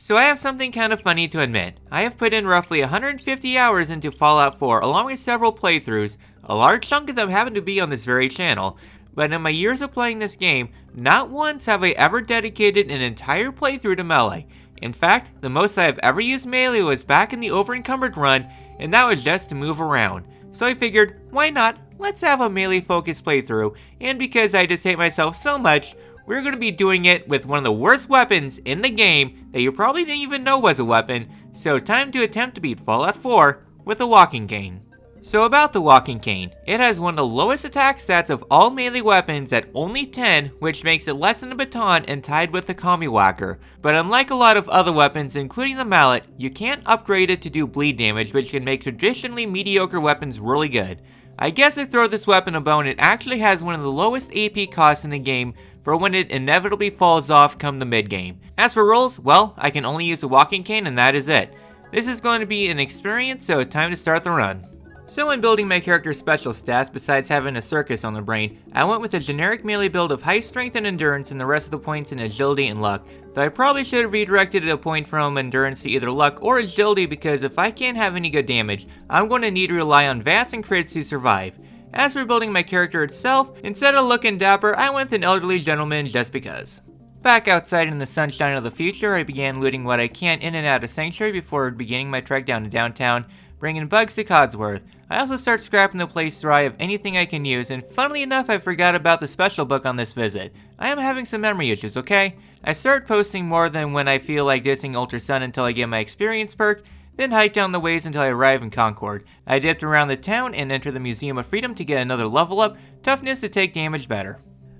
So I have something kind of funny to admit. I have put in roughly 150 hours into Fallout 4 along with several playthroughs. A large chunk of them happen to be on this very channel. But in my years of playing this game, not once have I ever dedicated an entire playthrough to melee. In fact, the most I have ever used melee was back in the over-encumbered run, and that was just to move around. So I figured, why not? Let's have a melee-focused playthrough, and because I just hate myself so much, we're going to be doing it with one of the worst weapons in the game that you probably didn't even know was a weapon, so time to attempt to beat Fallout 4 with a walking cane. So about the walking cane, it has one of the lowest attack stats of all melee weapons at only 10, which makes it less than a baton and tied with the combi whacker. But unlike a lot of other weapons, including the mallet, you can't upgrade it to do bleed damage, which can make traditionally mediocre weapons really good. I guess to throw this weapon a bone, it actually has one of the lowest AP costs in the game for when it inevitably falls off come the mid game. As for rolls, well, I can only use a walking cane and that is it. This is going to be an experience, so it's time to start the run. So when building my character's special stats, besides having a circus on the brain, I went with a generic melee build of high strength and endurance and the rest of the points in agility and luck, though I probably should have redirected a point from endurance to either luck or agility because if I can't have any good damage, I'm going to need to rely on VATs and crits to survive. As for building my character itself, instead of looking dapper, I went with an elderly gentleman just because. Back outside in the sunshine of the future, I began looting what I can in and out of Sanctuary before beginning my trek down to downtown, bringing bugs to Codsworth. I also start scrapping the place dry of anything I can use, and funnily enough I forgot about the special book on this visit. I am having some memory issues, okay? I start posting more than when I feel like dissing Ultra Sun until I get my experience perk, then hike down the ways until I arrive in Concord. I dipped around the town and enter the Museum of Freedom to get another level up, toughness to take damage better.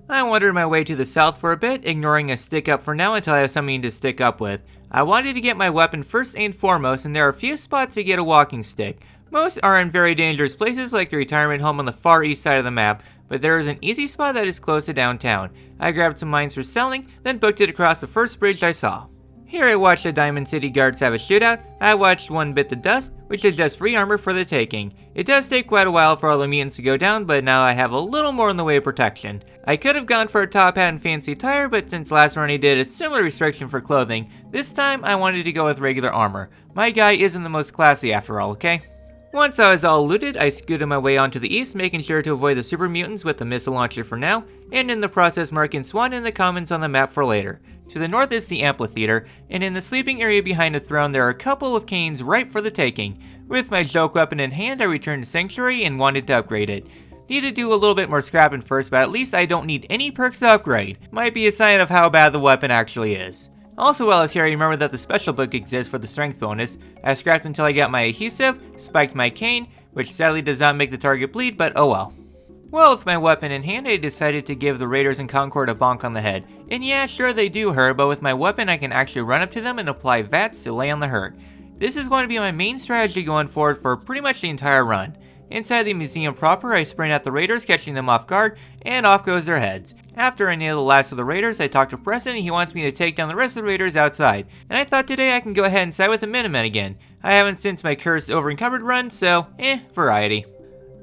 I wandered my way to the south for a bit, ignoring a stick up for now until I have something to stick up with. I wanted to get my weapon first and foremost, and there are a few spots to get a walking stick. Most are in very dangerous places like the retirement home on the far east side of the map, but there is an easy spot that is close to downtown. I grabbed some mines for selling, then booked it across the first bridge I saw. Here I watched the Diamond City guards have a shootout. I watched one bit the dust, which is just free armor for the taking. It does take quite a while for all the mutants to go down, but now I have a little more in the way of protection. I could have gone for a top hat and fancy attire, but since last run I did a similar restriction for clothing, this time I wanted to go with regular armor. My guy isn't the most classy after all, okay? Once I was all looted, I scooted my way onto the east, making sure to avoid the super mutants with the missile launcher for now, and in the process marking Swan in the comments on the map for later. To the north is the amphitheater, and in the sleeping area behind the throne there are a couple of canes ripe for the taking. With my joke weapon in hand, I returned to Sanctuary and wanted to upgrade it. Need to do a little bit more scrapping first, but at least I don't need any perks to upgrade. Might be a sign of how bad the weapon actually is. Also while I was here, I remembered that the special book exists for the strength bonus. I scrapped until I got my adhesive, spiked my cane, which sadly does not make the target bleed, but oh well. Well, with my weapon in hand, I decided to give the raiders in Concord a bonk on the head. And yeah, sure they do hurt, but with my weapon I can actually run up to them and apply VATs to lay on the hurt. This is going to be my main strategy going forward for pretty much the entire run. Inside the museum proper, I sprint at the raiders, catching them off guard, and off goes their heads. After I nail the last of the raiders, I talk to Preston and he wants me to take down the rest of the raiders outside. And I thought today I can go ahead and side with the Minutemen again. I haven't since my cursed over-encumbered run, so variety.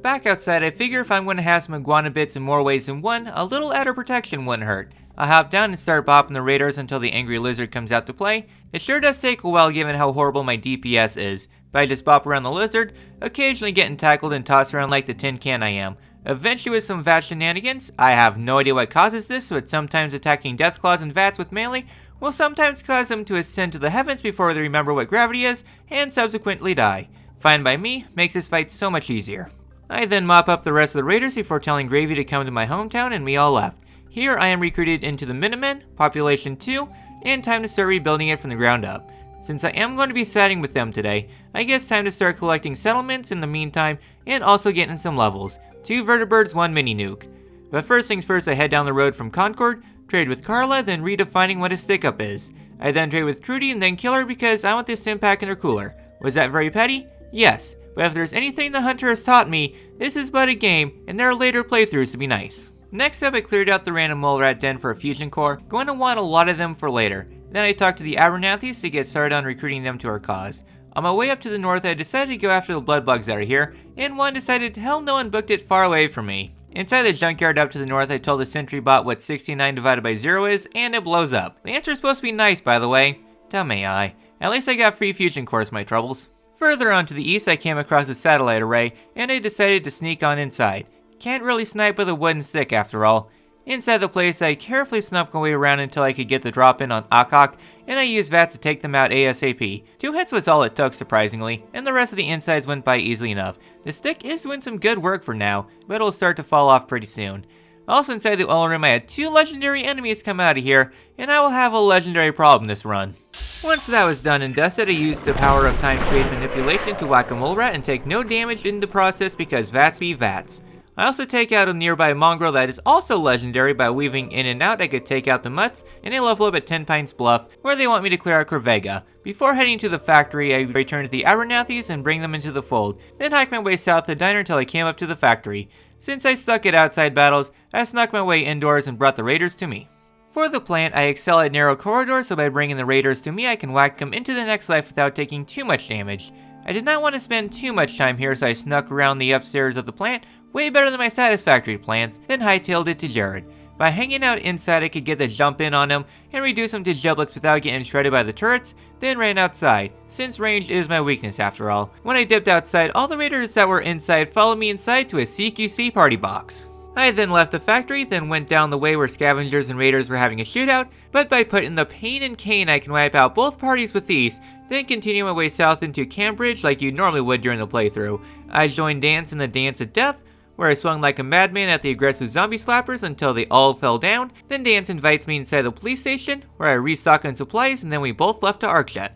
Back outside, I figure if I'm going to have some iguana bits in more ways than one, a little added protection wouldn't hurt. I hop down and start bopping the raiders until the angry lizard comes out to play. It sure does take a while given how horrible my DPS is, but I just bop around the lizard, occasionally getting tackled and tossed around like the tin can I am. Eventually with some VAT shenanigans, I have no idea what causes this, but sometimes attacking Deathclaws and VATs with melee will sometimes cause them to ascend to the heavens before they remember what gravity is, and subsequently die. Fine by me, makes this fight so much easier. I then mop up the rest of the raiders before telling Gravy to come to my hometown and we all left. Here I am recruited into the Minutemen, population 2, and time to start rebuilding it from the ground up. Since I am going to be siding with them today, I guess time to start collecting settlements in the meantime and also getting some levels. 2 vertibirds, 1 mini nuke. But first things first, I head down the road from Concord, trade with Carla, then redefining what a stick-up is. I then trade with Trudy and then kill her because I want this stim pack in her cooler. Was that very petty? Yes, but if there's anything the hunter has taught me, this is but a game and there are later playthroughs to be nice. Next up, I cleared out the random mole rat den for a fusion core, going to want a lot of them for later. Then I talked to the Abernathys to get started on recruiting them to our cause. On my way up to the north, I decided to go after the blood bugs that are here, and one decided hell no and booked it far away from me. Inside the junkyard up to the north, I told the sentry bot what 69 divided by 0 is, and it blows up. The answer is supposed to be nice, by the way. How may I? At least I got free fusion cores, my troubles. Further on to the east, I came across a satellite array, and I decided to sneak on inside. Can't really snipe with a wooden stick after all. Inside the place, I carefully snuck my way around until I could get the drop in on Akok, and I used VATS to take them out ASAP. 2 hits was all it took, surprisingly, and the rest of the insides went by easily enough. The stick is doing some good work for now, but it'll start to fall off pretty soon. Also inside the oil room, I had 2 legendary enemies come out of here, and I will have a legendary problem this run. Once that was done and dusted, I used the power of time-space manipulation to whack a mole rat and take no damage in the process because VATS be VATS. I also take out a nearby mongrel that is also legendary. By weaving in and out, I could take out the mutts, and I level up at 10 Pines Bluff, where they want me to clear out Corvega. Before heading to the factory, I return to the Abernathy's and bring them into the fold, then hike my way south to the diner until I came up to the factory. Since I stuck at outside battles, I snuck my way indoors and brought the raiders to me. For the plant, I excel at narrow corridors, so by bringing the raiders to me, I can whack them into the next life without taking too much damage. I did not want to spend too much time here, so I snuck around the upstairs of the plant, way better than my Satisfactory plants, then hightailed it to Jared. By hanging out inside, I could get the jump in on him and reduce him to giblets without getting shredded by the turrets, then ran outside, since range is my weakness after all. When I dipped outside, all the raiders that were inside followed me inside to a CQC party box. I then left the factory, then went down the way where scavengers and raiders were having a shootout, but by putting the pain and cane I can wipe out both parties with these, then continue my way south into Cambridge like you normally would during the playthrough. I joined Dance in the Dance of Death, where I swung like a madman at the aggressive zombie slappers until they all fell down. Then Dance invites me inside the police station, where I restock on supplies, and then we both left to Arcjet.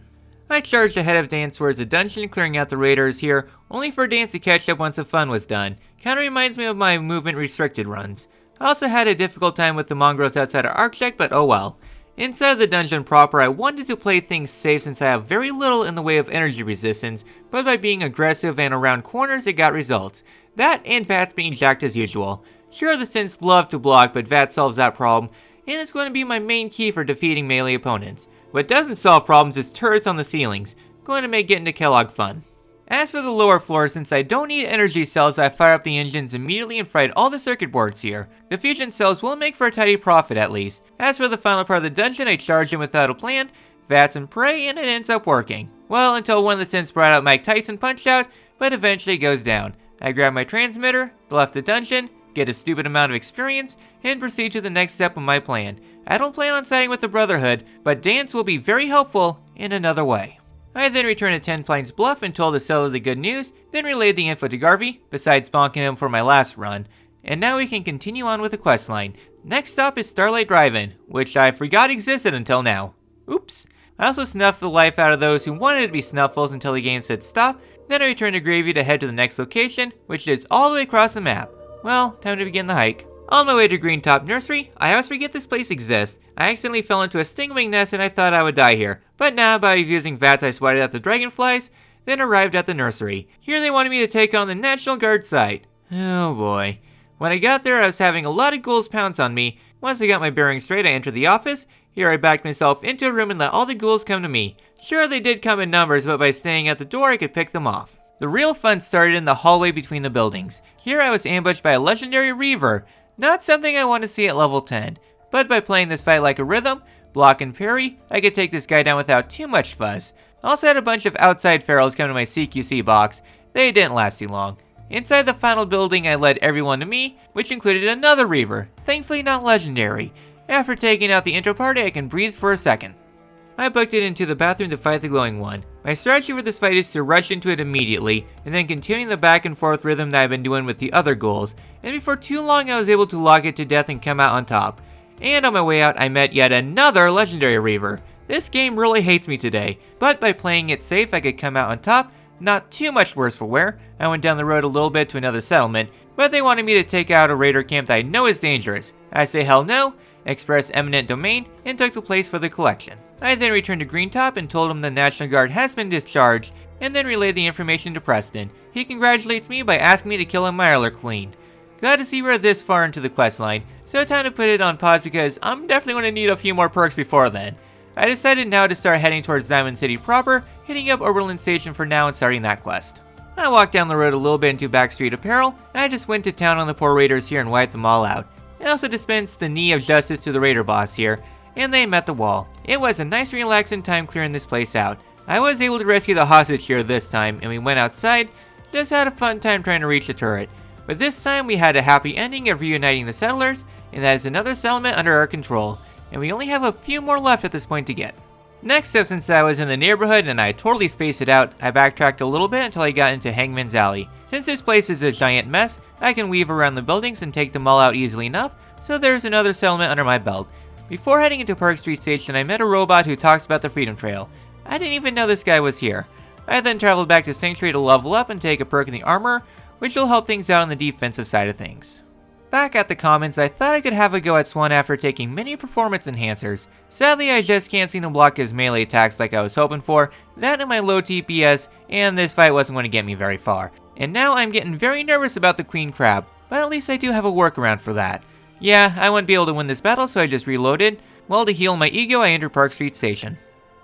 I charged ahead of Dance towards the dungeon, clearing out the raiders here, only for Dance to catch up once the fun was done. Kinda reminds me of my movement restricted runs. I also had a difficult time with the mongrels outside of Arcjet, but oh well. Inside of the dungeon proper, I wanted to play things safe since I have very little in the way of energy resistance, but by being aggressive and around corners it got results. That and VATS being jacked as usual. Sure, the synths love to block, but VATS solves that problem, and it's going to be my main key for defeating melee opponents. What doesn't solve problems is turrets on the ceilings, going to make getting to Kellogg fun. As for the lower floor, since I don't need energy cells, I fire up the engines immediately and fried all the circuit boards here. The fusion cells will make for a tidy profit at least. As for the final part of the dungeon, I charge in without a plan, VATS and pray, and it ends up working. Well, until one of the synths brought out Mike Tyson Punch-Out, but eventually it goes down. I grab my transmitter, left the dungeon, get a stupid amount of experience, and proceed to the next step of my plan. I don't plan on siding with the Brotherhood, but Dance will be very helpful in another way. I then returned to 10 Pines Bluff and told the seller the good news, then relayed the info to Garvey, besides bonking him for my last run. And now we can continue on with the questline. Next stop is Starlight Drive-In, which I forgot existed until now. Oops. I also snuffed the life out of those who wanted to be Snuffles until the game said stop, then I returned to Gravy to head to the next location, which is all the way across the map. Well, time to begin the hike. On my way to Greentop Nursery, I always forget this place exists. I accidentally fell into a stingwing nest and I thought I would die here, but now by using VATS I swatted at the dragonflies, then arrived at the nursery. Here they wanted me to take on the National Guard site. Oh boy. When I got there I was having a lot of ghouls pounce on me. Once I got my bearings straight I entered the office. Here I backed myself into a room and let all the ghouls come to me. Sure they did come in numbers, but by staying at the door I could pick them off. The real fun started in the hallway between the buildings. Here I was ambushed by a legendary Reaver. Not something I want to see at level 10, but by playing this fight like a rhythm, block and parry, I could take this guy down without too much fuss. I also had a bunch of outside ferals come to my CQC box. They didn't last too long. Inside the final building I led everyone to me, which included another Reaver, thankfully not legendary. After taking out the intro party I can breathe for a second. I booked it into the bathroom to fight the glowing one. My strategy for this fight is to rush into it immediately, and then continuing the back and forth rhythm that I've been doing with the other ghouls, and before too long I was able to lock it to death and come out on top. And on my way out I met yet another legendary Reaver. This game really hates me today, but by playing it safe I could come out on top, not too much worse for wear. I went down the road a little bit to another settlement, but they wanted me to take out a raider camp that I know is dangerous. I say hell no, express eminent domain, and took the place for the collection. I then returned to Greentop and told him the National Guard has been discharged, and then relayed the information to Preston. He congratulates me by asking me to kill a Mirelurk clean. Glad to see we're this far into the questline, so time to put it on pause because I'm definitely going to need a few more perks before then. I decided now to start heading towards Diamond City proper, hitting up Oberlin Station for now and starting that quest. I walked down the road a little bit into Backstreet Apparel, and I just went to town on the poor raiders here and wiped them all out. I also dispensed the knee of justice to the raider boss here, and they met the wall. It was a nice relaxing time clearing this place out. I was able to rescue the hostage here this time, and we went outside, just had a fun time trying to reach the turret. But this time we had a happy ending of reuniting the settlers, and that is another settlement under our control, and we only have a few more left at this point to get. Next up, since I was in the neighborhood and I totally spaced it out, I backtracked a little bit until I got into Hangman's Alley. Since this place is a giant mess, I can weave around the buildings and take them all out easily enough, so there's another settlement under my belt. Before heading into Park Street Station, I met a robot who talks about the Freedom Trail. I didn't even know this guy was here. I then traveled back to Sanctuary to level up and take a perk in the armor, which will help things out on the defensive side of things. Back at the Commons, I thought I could have a go at Swan after taking many performance enhancers. Sadly, I just can't seem to block his melee attacks like I was hoping for, that and my low TPS, and this fight wasn't going to get me very far. And now I'm getting very nervous about the Queen Crab, but at least I do have a workaround for that. Yeah, I wouldn't be able to win this battle, so I just reloaded. Well, to heal my ego, I entered Park Street Station.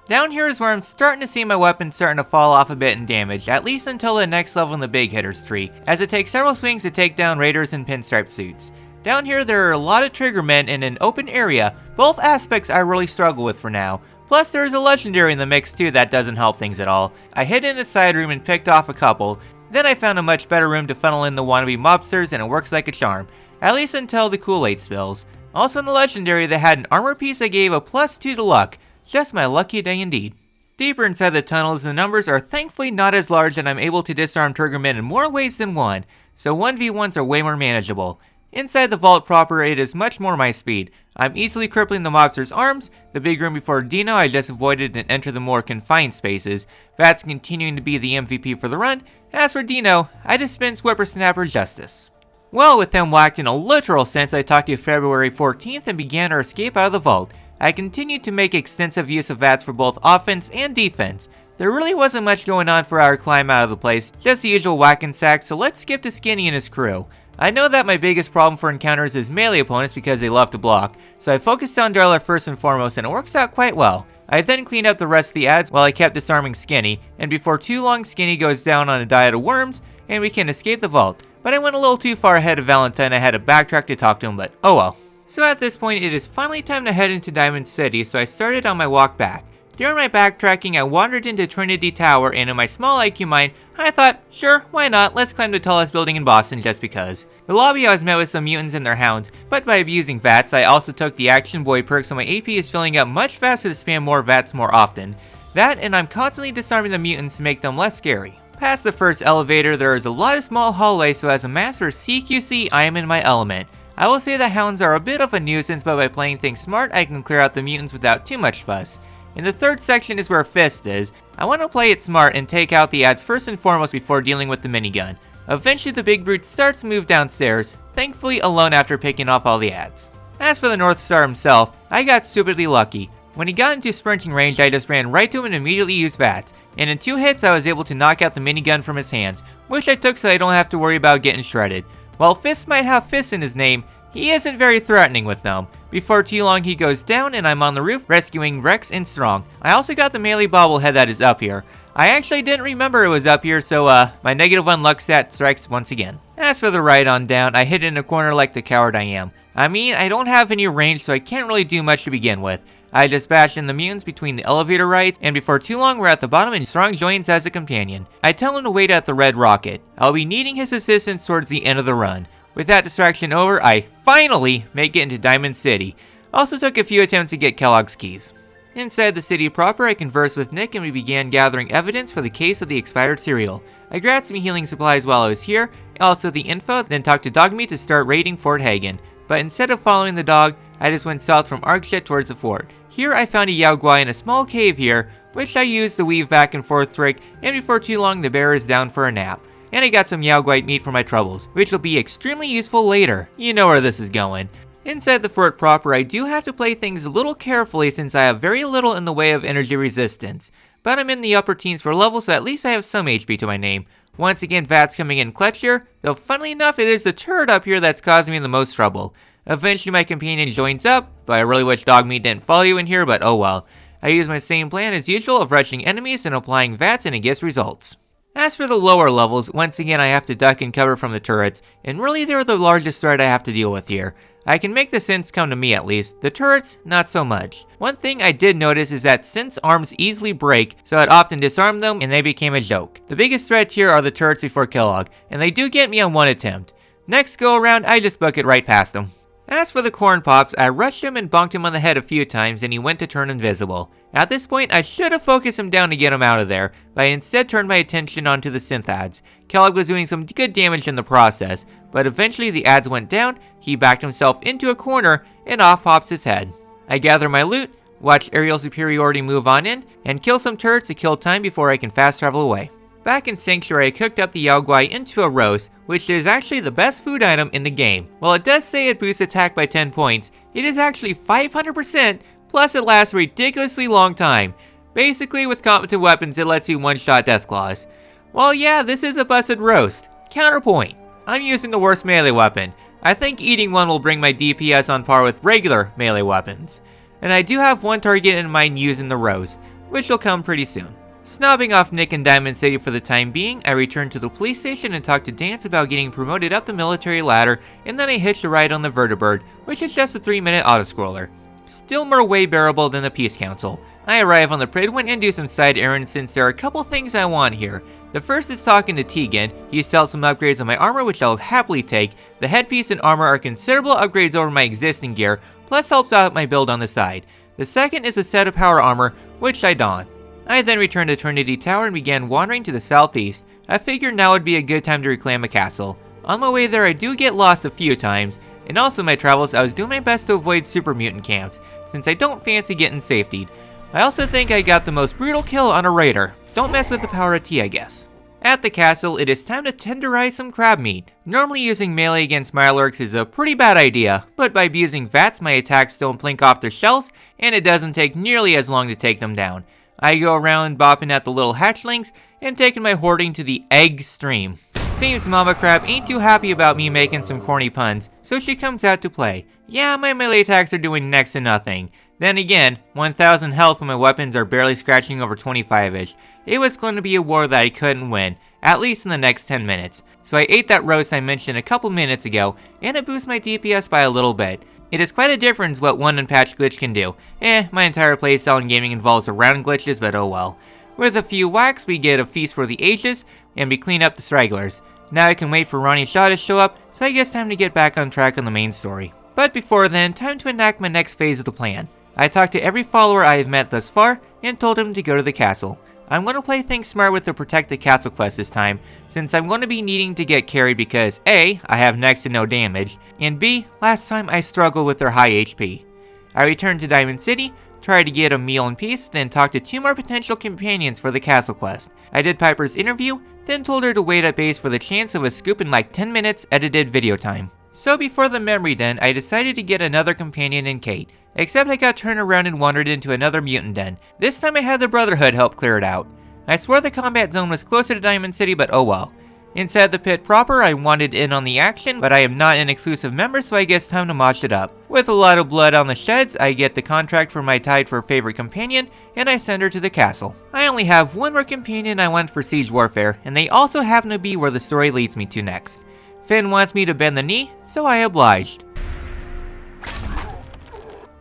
Down here is where I'm starting to see my weapon starting to fall off a bit in damage, at least until the next level in the Big Hitters tree, as it takes several swings to take down raiders in pinstripe suits. Down here there are a lot of triggermen in an open area, both aspects I really struggle with for now. Plus there is a legendary in the mix too that doesn't help things at all. I hid in a side room and picked off a couple, then I found a much better room to funnel in the wannabe mobsters and it works like a charm, at least until the Kool-Aid spills. Also in the legendary they had an armor piece I gave a +2 to luck. Just my lucky day indeed. Deeper inside the tunnels, the numbers are thankfully not as large and I'm able to disarm triggermen in more ways than one, so 1v1s are way more manageable. Inside the vault proper, it is much more my speed. I'm easily crippling the mobster's arms. The big room before Dino I just avoided and entered the more confined spaces. Vats continuing to be the MVP for the run. As for Dino, I dispense whippersnapper justice. Well, with them whacked in a literal sense, I talked to February 14th and began our escape out of the vault. I continued to make extensive use of VATS for both offense and defense. There really wasn't much going on for our climb out of the place, just the usual whack and sack, so let's skip to Skinny and his crew. I know that my biggest problem for encounters is melee opponents because they love to block, so I focused on Darla first and foremost and it works out quite well. I then cleaned up the rest of the ads while I kept disarming Skinny, and before too long Skinny goes down on a diet of worms and we can escape the vault. But I went a little too far ahead of Valentine, I had to backtrack to talk to him, but oh well. So at this point, it is finally time to head into Diamond City, so I started on my walk back. During my backtracking, I wandered into Trinity Tower, and in my small IQ mind, I thought, sure, why not, let's climb the tallest building in Boston just because. The lobby I was met with some mutants and their hounds, but by abusing VATS, I also took the Action Boy perk so my AP is filling up much faster to spam more VATS more often. That, and I'm constantly disarming the mutants to make them less scary. Past the first elevator, there is a lot of small hallways, so as a master of CQC, I am in my element. I will say the hounds are a bit of a nuisance, but by playing things smart, I can clear out the mutants without too much fuss. In the third section is where Fist is. I want to play it smart and take out the ads first and foremost before dealing with the minigun. Eventually the big brute starts to move downstairs, thankfully alone after picking off all the ads. As for the North Star himself, I got stupidly lucky. When he got into sprinting range, I just ran right to him and immediately used VATS. And in 2 hits I was able to knock out the minigun from his hands, which I took so I don't have to worry about getting shredded. While Fist might have Fist in his name, he isn't very threatening with them. Before too long he goes down and I'm on the roof rescuing Rex and Strong. I also got the melee bobblehead that is up here. I actually didn't remember it was up here, so my -1 luck stat strikes once again. As for the ride on down, I hid in a corner like the coward I am. I mean, I don't have any range so I can't really do much to begin with. I just bash in the mutants between the elevator rides, and before too long we're at the bottom and Strong joins as a companion. I tell him to wait at the red rocket. I'll be needing his assistance towards the end of the run. With that distraction over, I finally make it into Diamond City. Also took a few attempts to get Kellogg's keys. Inside the city proper, I conversed with Nick and we began gathering evidence for the case of the expired cereal. I grabbed some healing supplies while I was here, also the info, then talked to Dogmeat to start raiding Fort Hagen. But instead of following the dog, I just went south from Arcjet towards the fort. Here I found a Yao Guai in a small cave here, which I used to weave back and forth trick, and before too long the bear is down for a nap. And I got some Yao Guai meat for my troubles, which will be extremely useful later. You know where this is going. Inside the fort proper, I do have to play things a little carefully since I have very little in the way of energy resistance. But I'm in the upper teens for level, so at least I have some HP to my name. Once again, VATS coming in clutch here, though funnily enough it is the turret up here that's causing me the most trouble. Eventually my companion joins up, though I really wish Dogmeat didn't follow you in here, but oh well. I use my same plan as usual of rushing enemies and applying VATS and it gets results. As for the lower levels, once again I have to duck and cover from the turrets, and really they're the largest threat I have to deal with here. I can make the synths come to me at least, the turrets, not so much. One thing I did notice is that synths' arms easily break, so I'd often disarm them and they became a joke. The biggest threat here are the turrets before Kellogg, and they do get me on one attempt. Next go around, I just book it right past him. As for the corn pops, I rushed him and bonked him on the head a few times and he went to turn invisible. At this point, I should have focused him down to get him out of there, but I instead turned my attention onto the synth ads. Kellogg was doing some good damage in the process, but eventually the ads went down, he backed himself into a corner, and off pops his head. I gather my loot, watch aerial superiority move on in, and kill some turrets to kill time before I can fast travel away. Back in Sanctuary, I cooked up the Yao Guai into a roast, which is actually the best food item in the game. While it does say it boosts attack by 10 points, it is actually 500%, plus it lasts a ridiculously long time. Basically, with competent weapons, it lets you one-shot Deathclaws. Well, yeah, this is a busted roast. Counterpoint. I'm using the worst melee weapon. I think eating one will bring my DPS on par with regular melee weapons. And I do have one target in mind using the roast, which will come pretty soon. Snobbing off Nick and Diamond City for the time being, I returned to the police station and talked to Dance about getting promoted up the military ladder, and then I hitched a ride on the Vertibird, which is just a 3-minute autoscroller. Still more way bearable than the Peace Council. I arrive on the Pridwin and do some side errands since there are a couple things I want here. The first is talking to Tegan. He sells some upgrades on my armor which I'll happily take. The headpiece and armor are considerable upgrades over my existing gear, plus helps out my build on the side. The second is a set of power armor, which I don. I then returned to Trinity Tower and began wandering to the southeast. I figured now would be a good time to reclaim a castle. On my way there I do get lost a few times, and also in my travels I was doing my best to avoid super mutant camps, since I don't fancy getting safetied. I also think I got the most brutal kill on a raider. Don't mess with the power of tea, I guess. At the castle, it is time to tenderize some crab meat. Normally using melee against Mirelurks is a pretty bad idea, but by abusing VATS my attacks don't blink off their shells, and it doesn't take nearly as long to take them down. I go around bopping at the little hatchlings, and taking my hoarding to the extreme. Seems Mama Crab ain't too happy about me making some corny puns, so she comes out to play. Yeah, my melee attacks are doing next to nothing. Then again, 1000 health when my weapons are barely scratching over 25-ish. It was going to be a war that I couldn't win, at least in the next 10 minutes. So I ate that roast I mentioned a couple minutes ago, and it boosts my DPS by a little bit. It is quite a difference what one unpatched glitch can do. My entire playstyle in gaming involves around glitches, but oh well. With a few whacks, we get a feast for the ages, and we clean up the stragglers. Now I can wait for Ronnie Shaw to show up, so I guess time to get back on track on the main story. But before then, time to enact my next phase of the plan. I talked to every follower I have met thus far, and told him to go to the castle. I'm going to play things smart with the Protect the Castle quest this time, since I'm going to be needing to get carried because A, I have next to no damage, and B, last time I struggled with their high HP. I returned to Diamond City, tried to get a meal in peace, then talked to 2 more potential companions for the castle quest. I did Piper's interview, then told her to wait at base for the chance of a scoop in like 10 minutes edited video time. So before the memory den, I decided to get another companion in Kate. Except I got turned around and wandered into another mutant den. This time I had the Brotherhood help clear it out. I swore the combat zone was closer to Diamond City, but oh well. Inside the pit proper, I wanted in on the action, but I am not an exclusive member, so I guess time to mosh it up. With a lot of blood on the sheds, I get the contract for my tied for favorite companion, and I send her to the castle. I only have one more companion I want for siege warfare, and they also happen to be where the story leads me to next. Finn wants me to bend the knee, so I obliged.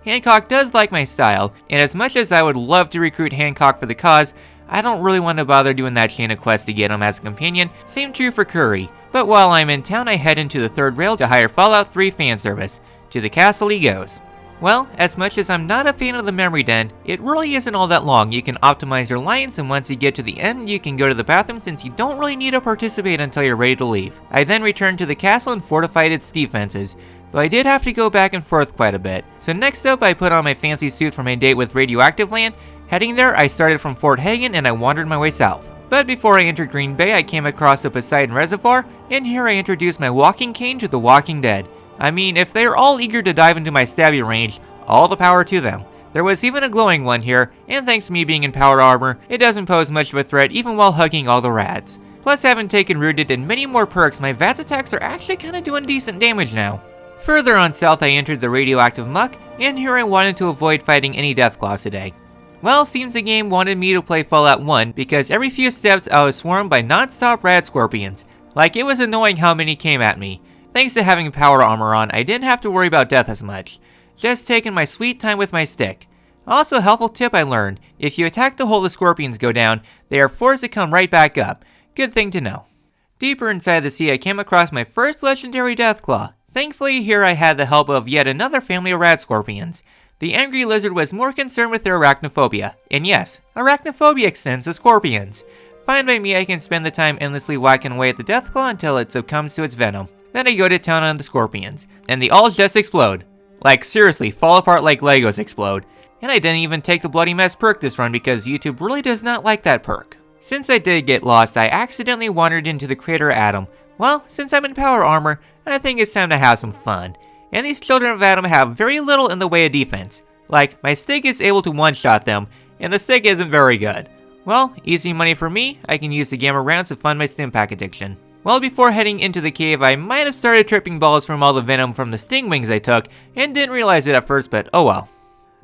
Hancock does like my style, and as much as I would love to recruit Hancock for the cause, I don't really want to bother doing that chain of quests to get him as a companion, same true for Curry. But while I'm in town, I head into the 3rd rail to hire Fallout 3 fan service. To the castle he goes. Well, as much as I'm not a fan of the memory den, it really isn't all that long. You can optimize your lines, and once you get to the end, you can go to the bathroom since you don't really need to participate until you're ready to leave. I then returned to the castle and fortified its defenses, though I did have to go back and forth quite a bit. So next up, I put on my fancy suit for my date with Radioactive Land. Heading there, I started from Fort Hagen and I wandered my way south. But before I entered Green Bay, I came across the Poseidon Reservoir, and here I introduced my walking cane to the Walking Dead. I mean, if they're all eager to dive into my stabby range, all the power to them. There was even a glowing one here, and thanks to me being in power armor, it doesn't pose much of a threat even while hugging all the rads. Plus, having taken Rooted and many more perks, my VATS attacks are actually kinda doing decent damage now. Further on south, I entered the radioactive muck, and here I wanted to avoid fighting any Deathclaws today. Well, seems the game wanted me to play Fallout 1 because every few steps I was swarmed by non-stop rad scorpions. Like, it was annoying how many came at me. Thanks to having power armor on, I didn't have to worry about death as much. Just taking my sweet time with my stick. Also, a helpful tip I learned, if you attack the hole the scorpions go down, they are forced to come right back up. Good thing to know. Deeper inside the sea, I came across my first legendary Deathclaw. Thankfully, here I had the help of yet another family of rat scorpions. The angry lizard was more concerned with their arachnophobia. And yes, arachnophobia extends to scorpions. Fine by me, I can spend the time endlessly whacking away at the Deathclaw until it succumbs to its venom. Then I go to town on the scorpions, and they all just explode. Like seriously, fall apart like Legos explode. And I didn't even take the Bloody Mess perk this run because YouTube really does not like that perk. Since I did get lost, I accidentally wandered into the crater Adam. Well, since I'm in power armor, I think it's time to have some fun. And these children of Adam have very little in the way of defense. Like, my stick is able to one-shot them, and the stick isn't very good. Well, easy money for me, I can use the gamma rounds to fund my stim pack addiction. Well, before heading into the cave, I might have started tripping balls from all the venom from the sting wings I took, and didn't realize it at first, but oh well.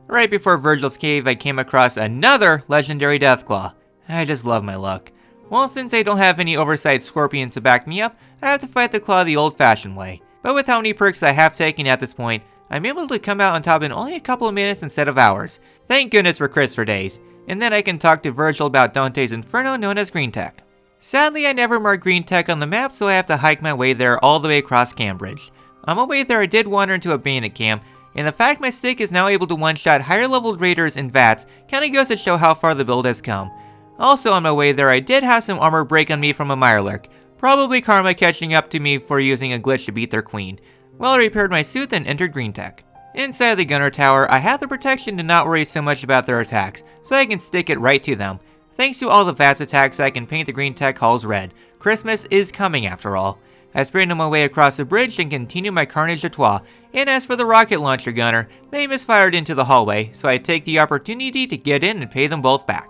Right before Virgil's cave, I came across another legendary Deathclaw. I just love my luck. Well, since I don't have any oversized scorpions to back me up, I have to fight the claw the old-fashioned way. But with how many perks I have taken at this point, I'm able to come out on top in only a couple of minutes instead of hours. Thank goodness for crits for days. And then I can talk to Virgil about Dante's Inferno known as Greenetech. Sadly, I never marked Greenetech on the map, so I have to hike my way there all the way across Cambridge. On my way there, I did wander into a bandit camp, and the fact my stick is now able to one-shot higher leveled raiders and vats kinda goes to show how far the build has come. Also on my way there, I did have some armor break on me from a Mirelurk. Probably karma catching up to me for using a glitch to beat their queen. Well, I repaired my suit and entered Greenetech. Inside the gunner tower, I have the protection to not worry so much about their attacks, so I can stick it right to them. Thanks to all the VATS attacks, I can paint the Greenetech halls red. Christmas is coming after all. I sprint my way across the bridge and continue my carnage à trois, and as for the rocket launcher gunner, they misfired into the hallway, so I take the opportunity to get in and pay them both back.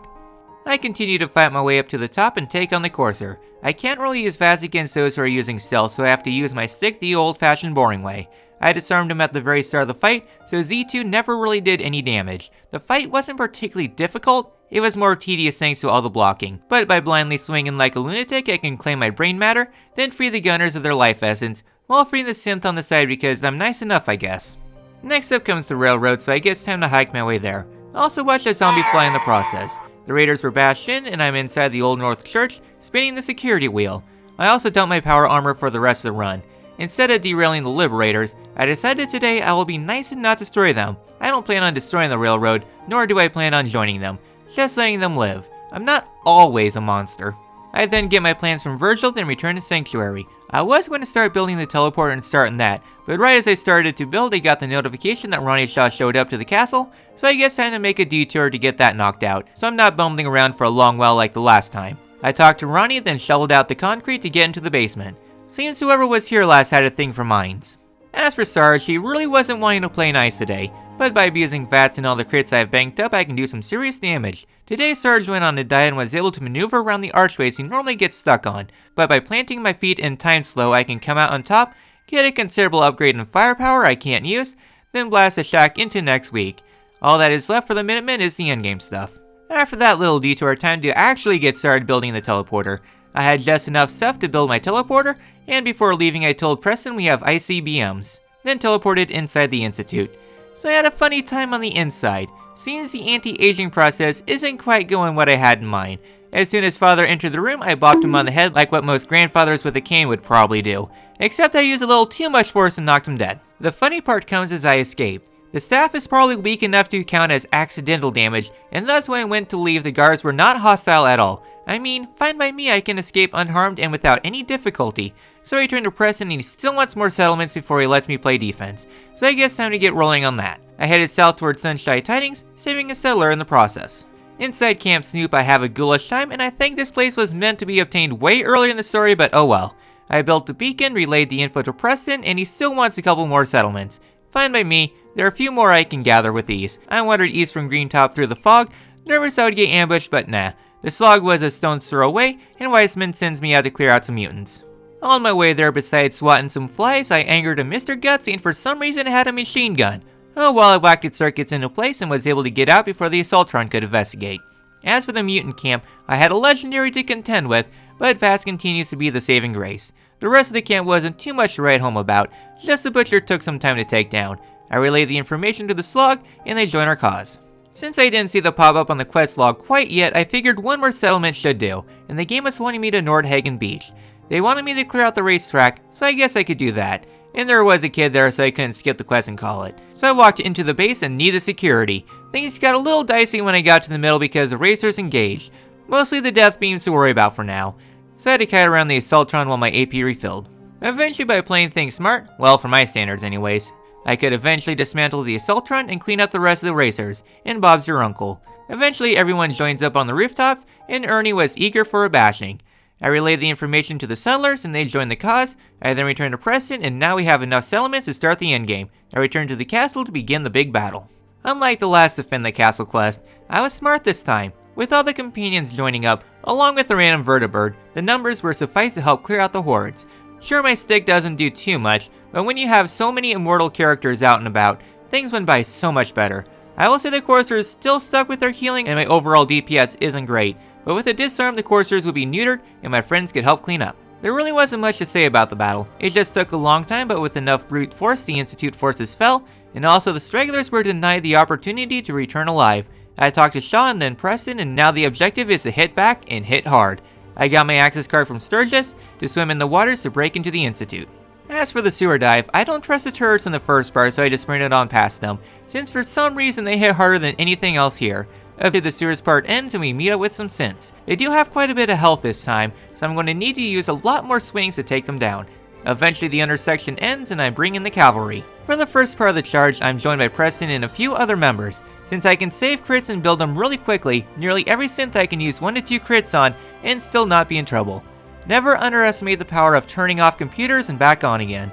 I continue to fight my way up to the top and take on the Courser. I can't really use VATS against those who are using stealth, so I have to use my stick the old-fashioned boring way. I disarmed him at the very start of the fight, so Z2 never really did any damage. The fight wasn't particularly difficult, it was more tedious thanks to all the blocking. But by blindly swinging like a lunatic, I can claim my brain matter, then free the gunners of their life essence, while freeing the synth on the side because I'm nice enough, I guess. Next up comes the railroad, so I guess time to hike my way there. Also watch a zombie fly in the process. The raiders were bashed in, and I'm inside the Old North Church, spinning the security wheel. I also dump my power armor for the rest of the run. Instead of derailing the liberators, I decided today I will be nice and not destroy them. I don't plan on destroying the railroad, nor do I plan on joining them. Just letting them live. I'm not always a monster. I then get my plans from Virgil, then return to Sanctuary. I was going to start building the teleporter and start in that, but right as I started to build, I got the notification that Ronnie Shaw showed up to the castle, so I guess time to make a detour to get that knocked out, so I'm not bumbling around for a long while like the last time. I talked to Ronnie, then shoveled out the concrete to get into the basement. Seems whoever was here last had a thing for mines. As for Sarge, he really wasn't wanting to play nice today, but by abusing VATS and all the crits I've banked up, I can do some serious damage. Today Sarge went on a diet and was able to maneuver around the archways he normally gets stuck on, but by planting my feet in time slow I can come out on top, get a considerable upgrade in firepower I can't use, then blast the shack into next week. All that is left for the Minutemen is the endgame stuff. After that little detour, time to actually get started building the teleporter. I had just enough stuff to build my teleporter, and before leaving I told Preston we have ICBMs, then teleported inside the Institute. So I had a funny time on the inside. Seems the anti-aging process isn't quite going what I had in mind. As soon as father entered the room, I bopped him on the head like what most grandfathers with a cane would probably do. Except I used a little too much force and knocked him dead. The funny part comes as I escaped. The staff is probably weak enough to count as accidental damage, and thus when I went to leave the guards were not hostile at all. I mean, fine by me, I can escape unharmed and without any difficulty. So I return to Preston and he still wants more settlements before he lets me play defense. So I guess time to get rolling on that. I headed south towards Sunshine Tidings, saving a settler in the process. Inside Camp Snoop I have a ghoulish time, and I think this place was meant to be obtained way earlier in the story, but oh well. I built the beacon, relayed the info to Preston, and he still wants a couple more settlements. Fine by me, there are a few more I can gather with these. I wandered east from Greentop through the fog, nervous I would get ambushed, but nah. The slog was a stone's throw away, and Weissman sends me out to clear out some mutants. On my way there, besides swatting some flies, I angered a Mr. Gutsy and for some reason had a machine gun. Oh well, I whacked its circuits into place and was able to get out before the Assaultron could investigate. As for the mutant camp, I had a legendary to contend with, but VATS continues to be the saving grace. The The rest of the camp wasn't too much to write home about, just the butcher took some time to take down. I relayed the information to the slug, and they joined our cause. Since I didn't see the pop-up on the quest log quite yet, I figured one more settlement should do, and the game was wanting me to Hagen Beach. They wanted me to clear out the racetrack, so I guess I could do that. And there was a kid there, so I couldn't skip the quest and call it. So I walked into the base and needed security. Things got a little dicey when I got to the middle because the racers engaged. Mostly the death beams to worry about for now. So I had to kite around the assaultron while my AP refilled. Eventually, by playing things smart, well, for my standards anyways, I could eventually dismantle the assaultron and clean up the rest of the racers, and Bob's your uncle. Eventually, everyone joins up on the rooftops, and Ernie was eager for a bashing. I relayed the information to the settlers, and they joined the cause. I then returned to Preston, and now we have enough settlements to start the endgame. I returned to the castle to begin the big battle. Unlike the last Defend the Castle quest, I was smart this time. With all the companions joining up, along with the random vertibird, the numbers were suffice to help clear out the hordes. Sure, my stick doesn't do too much, but when you have so many immortal characters out and about, things went by so much better. I will say the coursers is still stuck with their healing and my overall DPS isn't great, but with a disarm the coursers would be neutered and my friends could help clean up. There really wasn't much to say about the battle. It just took a long time, but with enough brute force the Institute forces fell, and also the stragglers were denied the opportunity to return alive. I talked to Shaw and then Preston, and now the objective is to hit back and hit hard. I got my access card from Sturgis to swim in the waters to break into the Institute. As for the sewer dive, I don't trust the turrets in the first part, so I just sprinted on past them, since for some reason they hit harder than anything else here. After the sewers part ends and we meet up with some synths. They do have quite a bit of health this time, so I'm going to need to use a lot more swings to take them down. Eventually the intersection ends and I bring in the cavalry. For the first part of the charge, I'm joined by Preston and a few other members. Since I can save crits and build them really quickly, nearly every synth I can use 1 to 2 crits on and still not be in trouble. Never underestimate the power of turning off computers and back on again.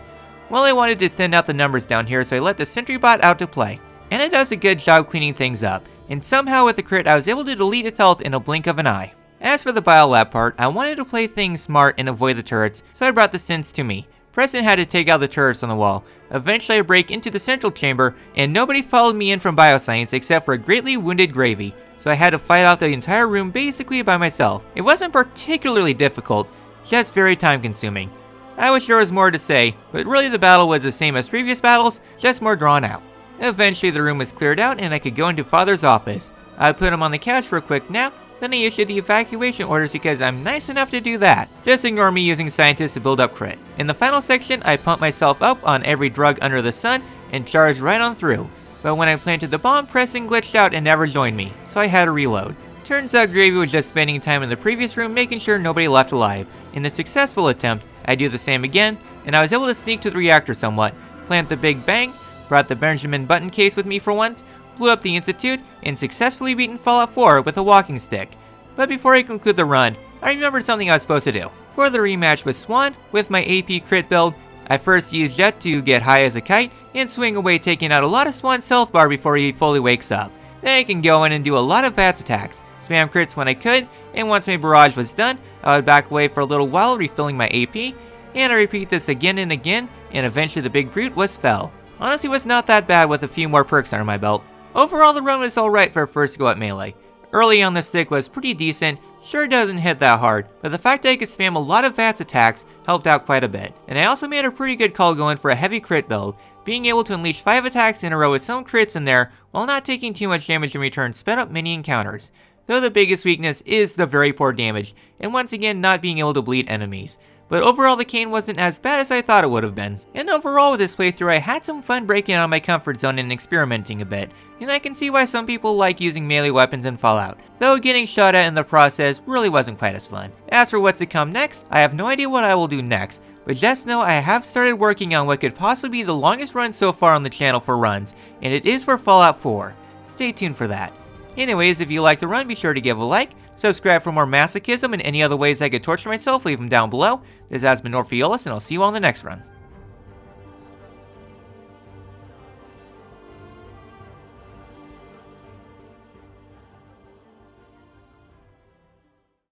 Well, I wanted to thin out the numbers down here, so I let the sentry bot out to play. And it does a good job cleaning things up, and somehow with the crit I was able to delete its health in a blink of an eye. As for the biolab part, I wanted to play things smart and avoid the turrets, so I brought the synths to me. Preston had to take out the turrets on the wall. Eventually I break into the central chamber, and nobody followed me in from bioscience except for a greatly wounded Gravy, so I had to fight out the entire room basically by myself. It wasn't particularly difficult, just very time consuming. I wish there was more to say, but really the battle was the same as previous battles, just more drawn out. Eventually the room was cleared out and I could go into Father's office. I put him on the couch for a quick nap, then I issued the evacuation orders because I'm nice enough to do that. Just ignore me using scientists to build up crit. In the final section, I pumped myself up on every drug under the sun and charged right on through. But when I planted the bomb, Preston glitched out and never joined me, so I had to reload. Turns out Gravy was just spending time in the previous room making sure nobody left alive. In the successful attempt, I do the same again, and I was able to sneak to the reactor somewhat, plant the Big Bang, brought the Benjamin Button case with me for once, blew up the Institute, and successfully beaten Fallout 4 with a walking stick. But before I conclude the run, I remembered something I was supposed to do. For the rematch with Swan, with my AP crit build, I first used Jet to get high as a kite, and swing away taking out a lot of Swan's health bar before he fully wakes up. Then I can go in and do a lot of VATS attacks, spam crits when I could, and once my barrage was done, I would back away for a little while refilling my AP, and I repeat this again and again, and eventually the big brute was fell. Honestly, it was not that bad with a few more perks under my belt. Overall, the run was alright for a first go at melee. Early on the stick was pretty decent, sure doesn't hit that hard, but the fact that I could spam a lot of VATS attacks helped out quite a bit. And I also made a pretty good call going for a heavy crit build, being able to unleash 5 attacks in a row with some crits in there while not taking too much damage in return sped up many encounters. Though the biggest weakness is the very poor damage, and once again not being able to bleed enemies. But overall the cane wasn't as bad as I thought it would have been. And overall with this playthrough I had some fun breaking out of my comfort zone and experimenting a bit, and I can see why some people like using melee weapons in Fallout, though getting shot at in the process really wasn't quite as fun. As for what's to come next, I have no idea what I will do next, but just know I have started working on what could possibly be the longest run so far on the channel for runs, and it is for Fallout 4. Stay tuned for that. Anyways, if you like the run, be sure to give a like, subscribe for more masochism and any other ways I could torture myself, leave them down below. This has been Orpheolus, and I'll see you on the next run.